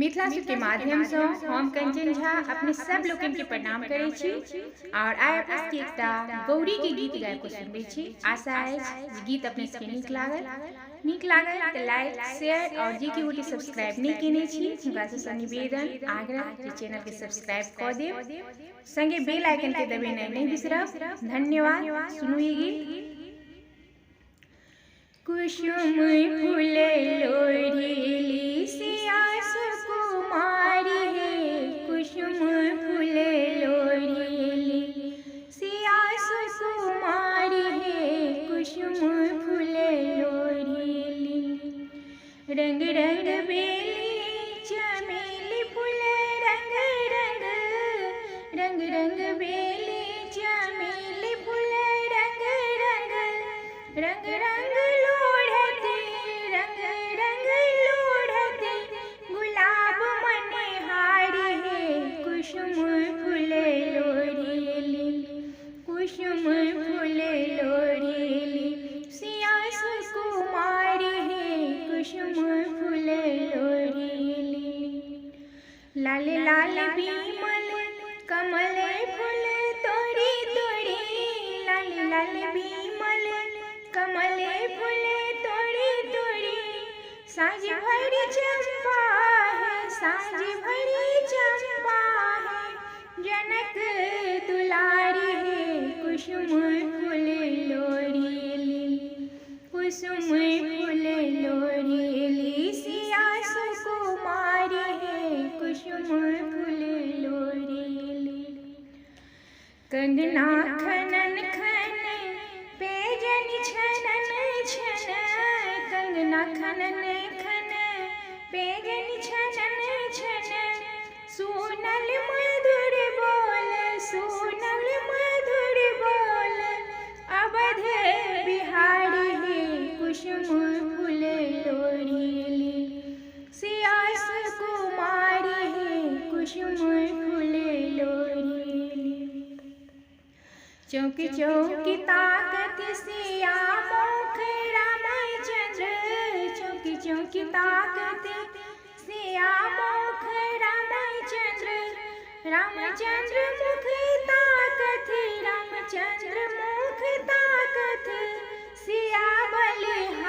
मिथिला सूत्र के माध्यम से हम कंचन झा अपने सब लोगन के प्रणाम करे छी और आइ अपने सबके एकटा गौरी के गीत गाय को सुनबे छी। आशा है जे गीत अपने सबके नीक लागल तो लाइक शेयर और जे के गोटे सब्सक्राइब नहीं केने छी हुनका से निवेदन आग्रह जे चैनल के सब्सक्राइब क देव संगे बेल आइकन के दबेनाइ नहीं बिसरब। धन्यवाद। सुनू ये गीत। कुसुम फूल लोढ़ीली सिया सुकुमारी है, कुसुम फूल लोढ़ीली सिया सुकुमारी है, कुसुम फूल लोढ़ीली। रंग रंग बेली चमेली फूल रंग रंग, रंग रंग बेली चमेली फूल रंग रंग, रंग रंग कुसुम फूल लोढ़ीली, कुसुम फूल लोढ़ीली सिया सुकुमारी है, कुसुम फूल लोढ़ीली। लाल लाल बीमल कमल फूल तोड़ी तोड़ी, लाल लाल बीमल कमल फूल तोड़ी तोड़ी। साँझ भरी चंपा है, साँझ भरी चंपा है, जनक दुलारी है, कुसुम फूल लोढ़ीली, कुसुम फूल लोढ़ीली सिया सुकुमारी है, कुसुम फूल लोढ़ीली। कंगना खनन खन पेजन छनन छन, कंगना खनन खन पेजन छनन छन। सोनल मधुर बोल, सोनल मधुर बोल, अवध बिहारी है, कुसुम फूल लोढ़ीली सिया सुकुमारी है, कुसुम फूल लोढ़ीली। चौकी चौकी ताकत सिया मुख रामचंद्र, चौकी चौकी ताकत सिया मुख रामचंद्र, रामचंद्र मुख ताकत, रामचंद्र मुख ताकत सिया बलिहारी